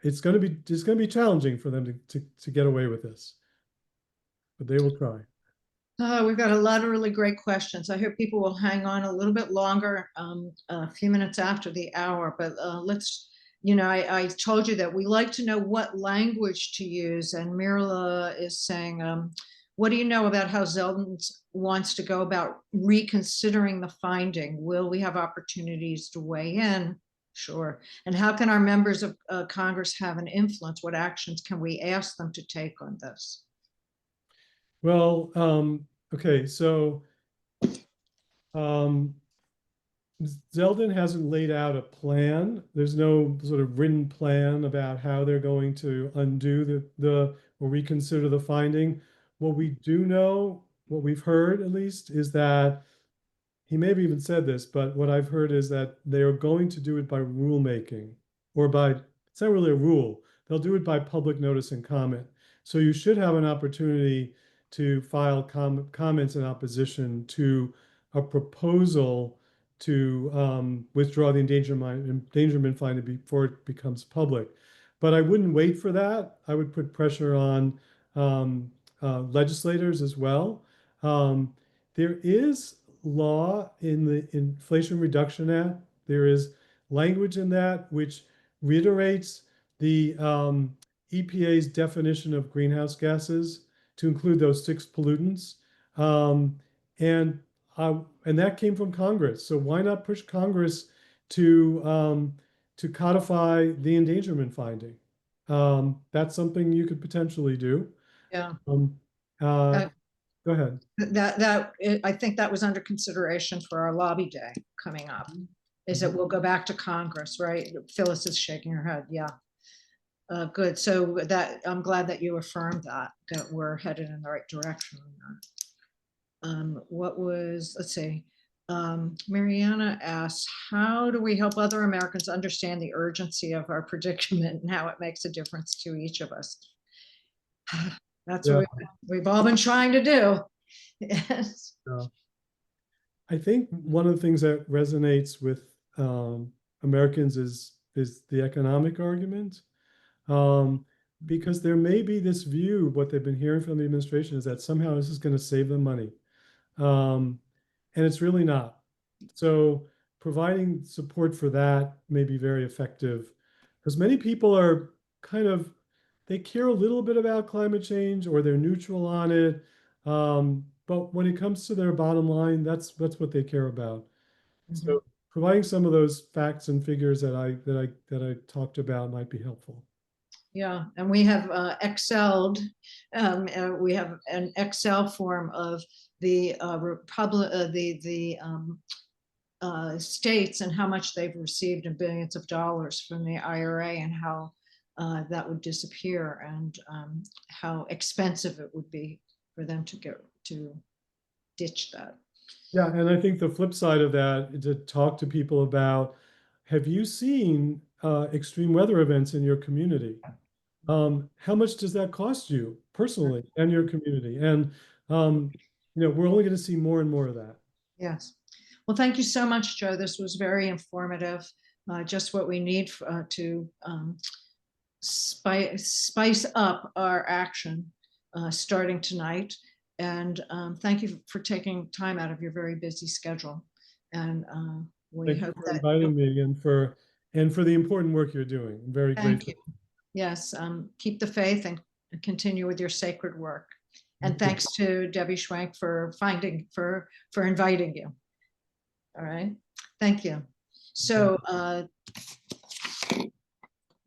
Speaker 4: it's going to be challenging for them to get away with this, but they will try.
Speaker 1: We've got a lot of really great questions. I hear people will hang on a little bit longer, a few minutes after the hour, but let's, I told you that we like to know what language to use, and Mirla is saying, what do you know about how Zeldin wants to go about reconsidering the finding? Will we have opportunities to weigh in? Sure. And how can our members of Congress have an influence? What actions can we ask them to take on this?
Speaker 4: Well, okay, so Zeldin hasn't laid out a plan. There's no sort of written plan about how they're going to undo or reconsider the finding. What we do know, what we've heard at least, is that he may have even said this, but what I've heard is that they are going to do it by rulemaking, or it's not really a rule. They'll do it by public notice and comment. So you should have an opportunity to file comments in opposition to a proposal to withdraw the endangerment finding before it becomes public. But I wouldn't wait for that. I would put pressure on legislators as well. There is law in the Inflation Reduction Act. There is language in that which reiterates the EPA's definition of greenhouse gases to include those 6 pollutants. And that came from Congress. So why not push Congress to codify the endangerment finding? That's something you could potentially do.
Speaker 1: Yeah.
Speaker 4: Go ahead.
Speaker 1: I think that was under consideration for our lobby day coming up, is that we'll go back to Congress, right? Phyllis is shaking her head. Yeah. Good. So that I'm glad that you affirmed that we're headed in the right direction on that. Let's see. Mariana asks, how do we help other Americans understand the urgency of our predicament and how it makes a difference to each of us? That's what we've all been trying to do. Yes.
Speaker 4: I think one of the things that resonates with Americans is the economic argument, because there may be this view, what they've been hearing from the administration is that somehow this is going to save them money, and it's really not. So providing support for that may be very effective, because many people are they care a little bit about climate change, or they're neutral on it. But when it comes to their bottom line, that's what they care about. So providing some of those facts and figures that I talked about might be helpful.
Speaker 1: Yeah, and we have Exceled. We have an Excel form of the states and how much they've received in billions of dollars from the IRA, and how that would disappear, and how expensive it would be for them to ditch that.
Speaker 4: Yeah, and I think the flip side of that is to talk to people about, have you seen extreme weather events in your community? How much does that cost you personally and your community? And we're only going to see more and more of that.
Speaker 1: Yes. Well, thank you so much, Joe. This was very informative. Just what we need to spice up our action starting tonight. And thank you for taking time out of your very busy schedule. And we hope
Speaker 4: for inviting me again for the important work you're doing. I'm very grateful.
Speaker 1: Thank you. Yes, keep the faith and continue with your sacred work. And thanks to Debbie Schwank for inviting you. All right, thank you. So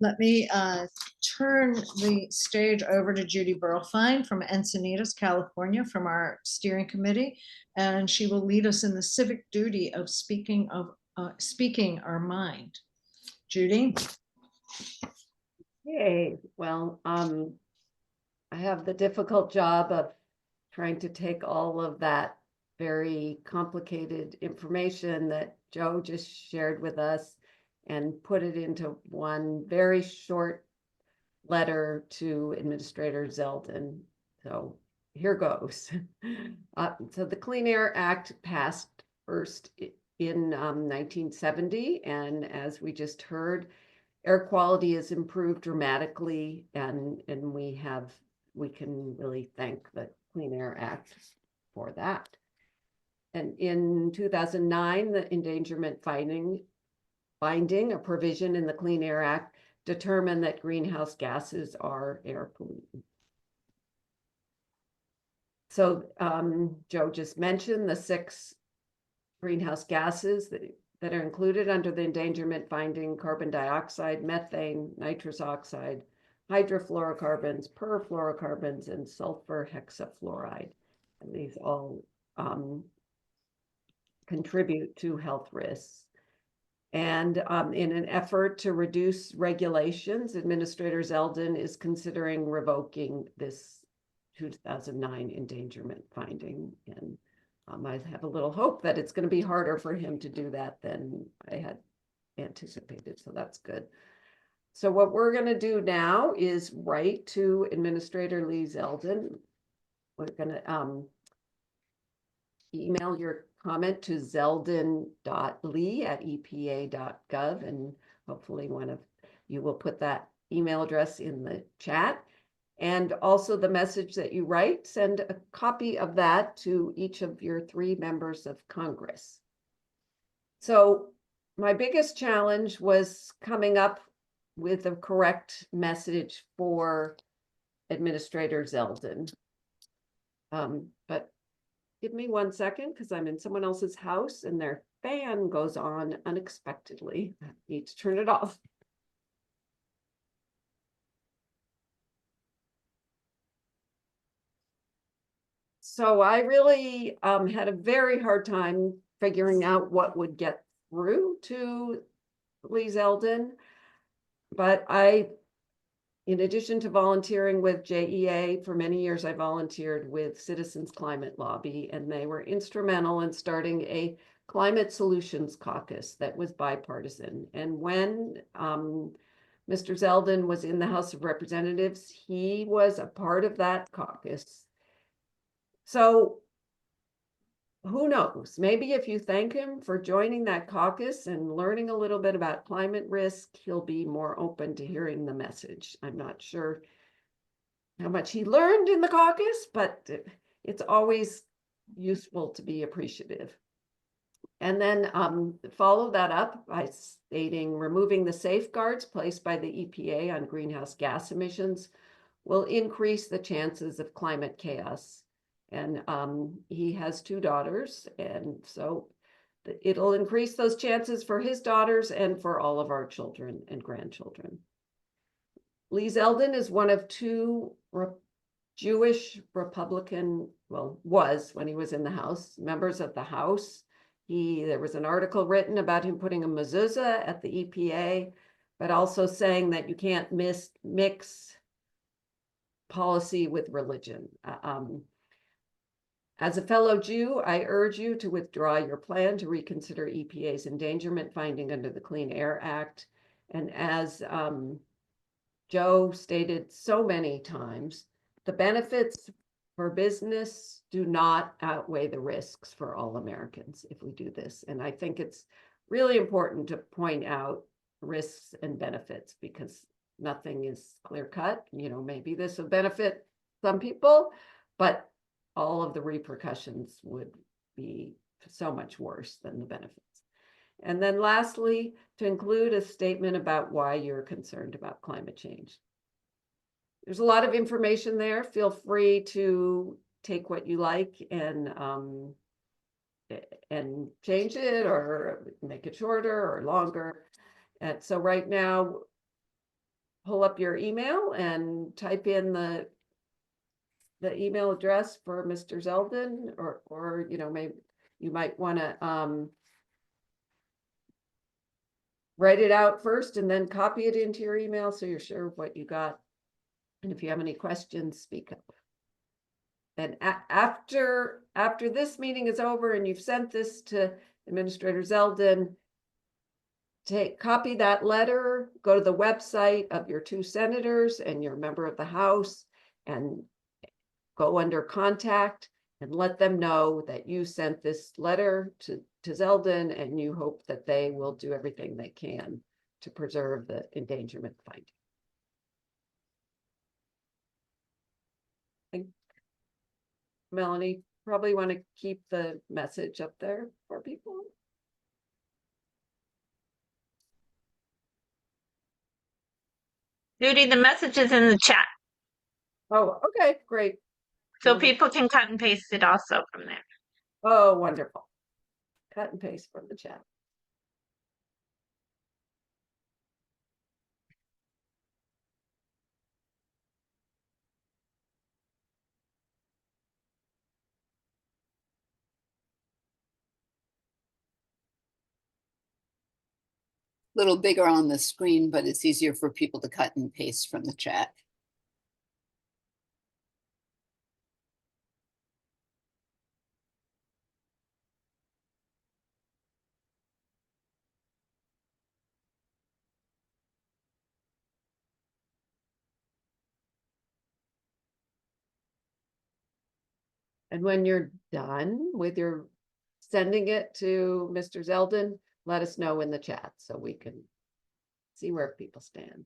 Speaker 1: let me turn the stage over to Judy Burlfine from Encinitas, California, from our steering committee, and she will lead us in the civic duty of speaking our mind. Judy.
Speaker 5: Hey, well, I have the difficult job of trying to take all of that very complicated information that Joe just shared with us and put it into one very short letter to Administrator Zeldin. So here goes. So the Clean Air Act passed first in 1970, and as we just heard, air quality has improved dramatically, and we can really thank the Clean Air Act for that. And in 2009, the endangerment finding, a provision in the Clean Air Act, determined that greenhouse gases are air pollutants. So Joe just mentioned the 6 greenhouse gases that are included under the endangerment finding: carbon dioxide, methane, nitrous oxide, hydrofluorocarbons, perfluorocarbons, and sulfur hexafluoride. And these all contribute to health risks. And in an effort to reduce regulations, Administrator Zeldin is considering revoking this 2009 endangerment finding. And I have a little hope that it's going to be harder for him to do that than I had anticipated. So that's good. So what we're going to do now is write to Administrator Lee Zeldin. We're going to email your comment to zeldin.lee@epa.gov, and hopefully one of you will put that email address in the chat. And also the message that you write, send a copy of that to each of your 3 members of Congress. So my biggest challenge was coming up with a correct message for Administrator Zeldin. But give me 1 second because I'm in someone else's house and their fan goes on unexpectedly. I need to turn it off. So I really had a very hard time figuring out what would get through to Lee Zeldin. But in addition to volunteering with JEA, for many years I volunteered with Citizens Climate Lobby, and they were instrumental in starting a climate solutions caucus that was bipartisan. And when Mr. Zeldin was in the House of Representatives, he was a part of that caucus. So who knows? Maybe if you thank him for joining that caucus and learning a little bit about climate risk, he'll be more open to hearing the message. I'm not sure how much he learned in the caucus, but it's always useful to be appreciative. And then follow that up by stating removing the safeguards placed by the EPA on greenhouse gas emissions will increase the chances of climate chaos. And he has 2 daughters, and so it'll increase those chances for his daughters and for all of our children and grandchildren. Lee Zeldin is one of 2 Jewish Republican, well, was when he was in the House, members of the House. There was an article written about him putting a mezuzah at the EPA, but also saying that you can't mix policy with religion. As a fellow Jew, I urge you to withdraw your plan to reconsider EPA's endangerment finding under the Clean Air Act. And as Joe stated so many times, the benefits for business do not outweigh the risks for all Americans if we do this. And I think it's really important to point out risks and benefits because nothing is clear cut. You know, maybe this will benefit some people, but all of the repercussions would be so much worse than the benefits. And then lastly, to include a statement about why you're concerned about climate change. There's a lot of information there. Feel free to take what you like and change it or make it shorter or longer. And so right now, pull up your email and type in the email address for Mr. Zeldin, or you know, maybe you might want to write it out first and then copy it into your email so you're sure of what you got. And if you have any questions, speak up. And after this meeting is over and you've sent this to Administrator Zeldin, copy that letter, go to the website of your 2 senators and your member of the House and go under contact and let them know that you sent this letter to Zeldin and you hope that they will do everything they can to preserve the endangerment finding. Melanie, probably want to keep the message up there for people.
Speaker 6: Judy, the message is in the chat,
Speaker 5: Oh, okay, great.
Speaker 6: so
Speaker 5: Wonderful.
Speaker 6: people can cut and paste it also from there.
Speaker 5: Oh, wonderful. Cut and paste from the chat.
Speaker 7: Little bigger on the screen, but it's easier for people to cut and paste from the chat.
Speaker 5: And when you're done with your sending it to Mr. Zeldin, let us know in the chat so we can see where people stand.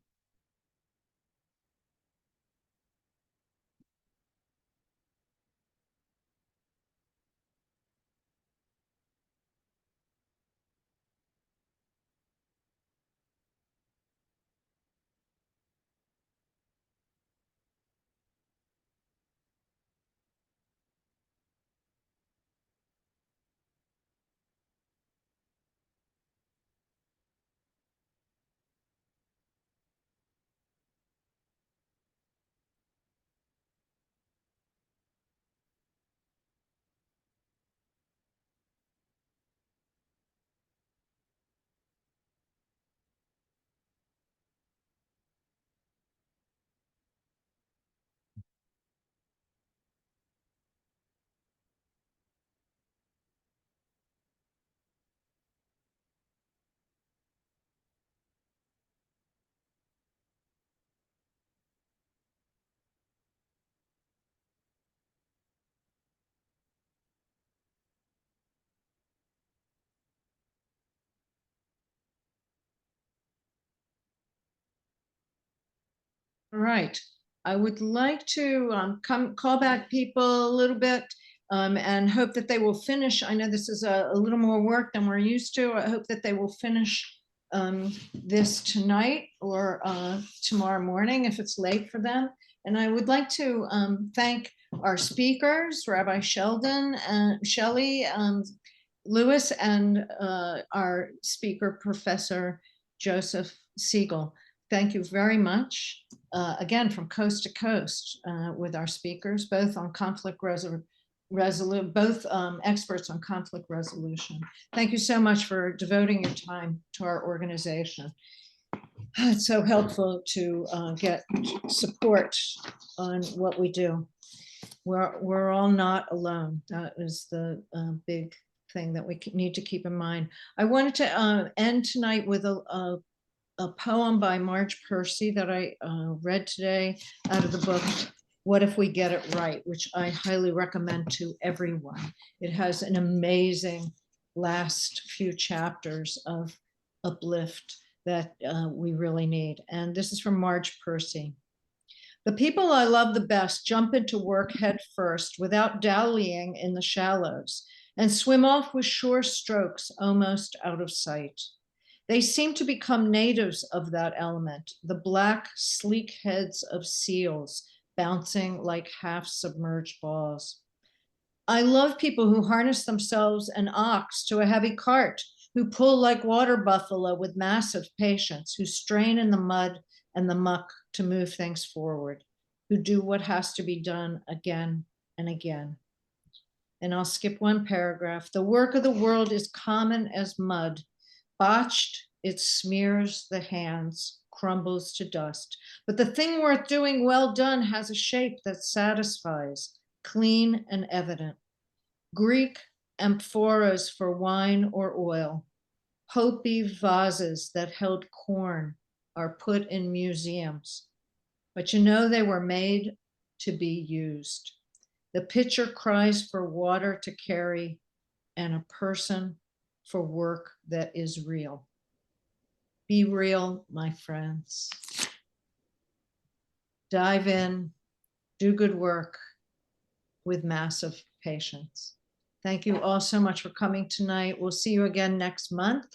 Speaker 1: All right. I would like to call back people a little bit and hope that they will finish. I know this is a little more work than we're used to. I hope that they will finish this tonight or tomorrow morning if it's late for them. And I would like to thank our speakers, Rabbi Sheldon and Shelley Lewis, and our speaker, Professor Joseph Siegel. Thank you very much. Again, from coast to coast with our speakers, both on conflict resolution, both experts on conflict resolution. Thank you so much for devoting your time to our organization. It's so helpful to get support on what we do. We're all not alone. That is the big thing that we need to keep in mind. I wanted to end tonight with a poem by Marge Percy that I read today out of the book, What If We Get It Right, which I highly recommend to everyone. It has an amazing last few chapters of uplift that we really need. And this is from Marge Percy. The people I love the best jump into work head first without dallying in the shallows and swim off with sure strokes almost out of sight. They seem to become natives of that element, the black, sleek heads of seals bouncing like half-submerged balls. I love people who harness themselves an ox to a heavy cart, who pull like water buffalo with massive patience, who strain in the mud and the muck to move things forward, who do what has to be done again and again. And I'll skip one paragraph. The work of the world is common as mud. Botched, it smears the hands, crumbles to dust. But the thing worth doing well done has a shape that satisfies, clean and evident. Greek amphoras for wine or oil, Hopi vases that held corn are put in museums. But you know they were made to be used. The pitcher cries for water to carry and a person for work that is real. Be real, my friends. Dive in, do good work with massive patience. Thank you all so much for coming tonight. We'll see you again next month.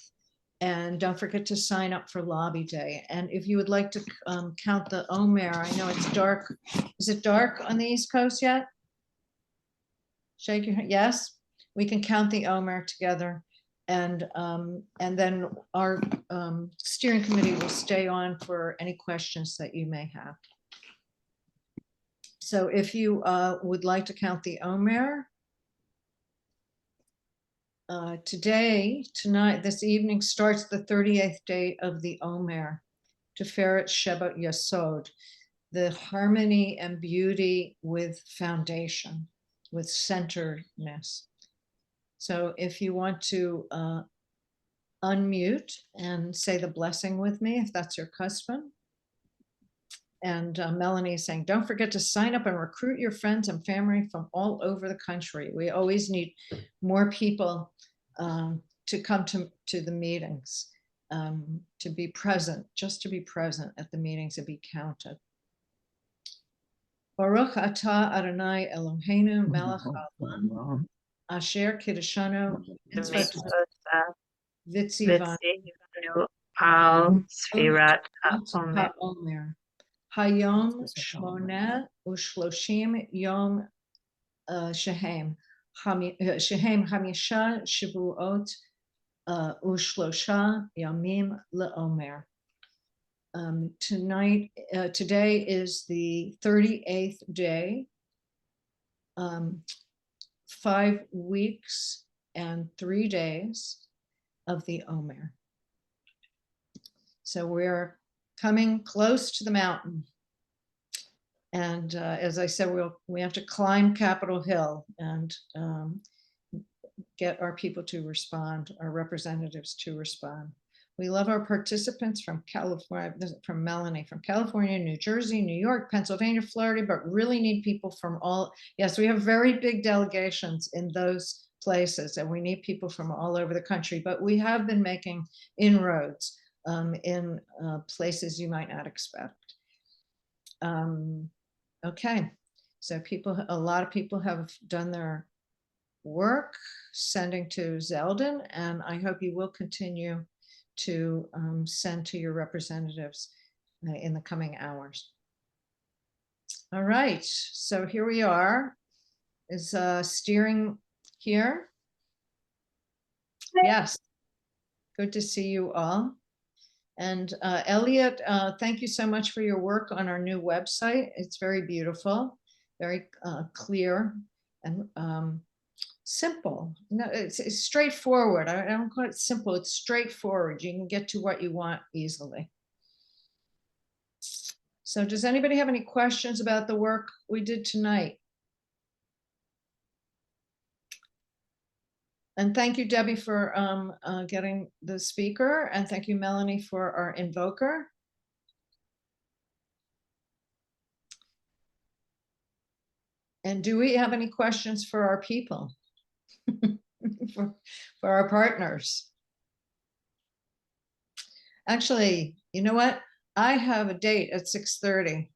Speaker 1: And don't forget to sign up for Lobby Day. And if you would like to count the Omer, I know it's dark. Is it dark on the East Coast yet? Shake your head. Yes, we can count the Omer together. And then our steering committee will stay on for any questions that you may have. So if you would like to count the Omer, tonight, this evening starts the 38th day of the Omer, Tiferet Sheba Yesod, the harmony and beauty with foundation, with centeredness. So if you want to unmute and say the blessing with me, if that's your custom. And Melanie is saying, don't forget to sign up and recruit your friends and family from all over the country. We always need more people to come to the meetings, to be present, just to be present at the meetings and be counted. Baruch atah Adonai Eloheinu melech haolam asher kiddushanu v'tzivanu
Speaker 6: al Sfirat HaOmer.
Speaker 1: HaOmer. Hayom shmoneh u'shloshim yom shehem hamisha shavuot u'shlosha yamim le'omer. Today is the 38th day, 5 weeks and 3 days of the Omer. So we're coming close to the mountain. And as I said, we have to climb Capitol Hill and get our people to respond, our representatives to respond. We love our participants from California, from Melanie, from California, New Jersey, New York, Pennsylvania, Florida, but really need people from all, yes, we have very big delegations in those places and we need people from all over the country, but we have been making inroads in places you might not expect. Okay, so a lot of people have done their work sending to Zeldin, and I hope you will continue to send to your representatives in the coming hours. All right, so here we are. Is steering here? Yes. Good to see you all. And Elliot, thank you so much for your work on our new website. It's very beautiful, very clear and simple. No, it's straightforward. I don't call it simple. It's straightforward. You can get to what you want easily. So does anybody have any questions about the work we did tonight? And thank you, Debbie, for getting the speaker, and thank you, Melanie, for our invoker. And do we have any questions for our people, for our partners? Actually, you know what? I have a date at 6:30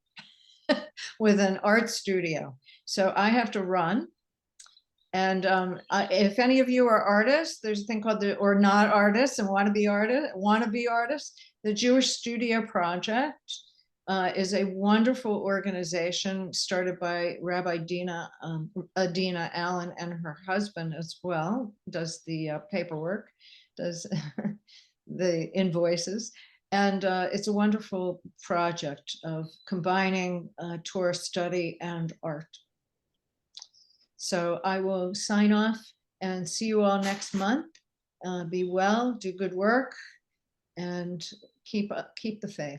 Speaker 1: with an art studio, so I have to run. And if any of you are artists, there's a thing called or not artists and want to be artists, the Jewish Studio Project is a wonderful organization started by Rabbi Adina Allen and her husband as well, does the paperwork, does the invoices. And it's a wonderful project of combining Torah study and art. So I will sign off and see you all next month. Be well, do good work, and keep the faith.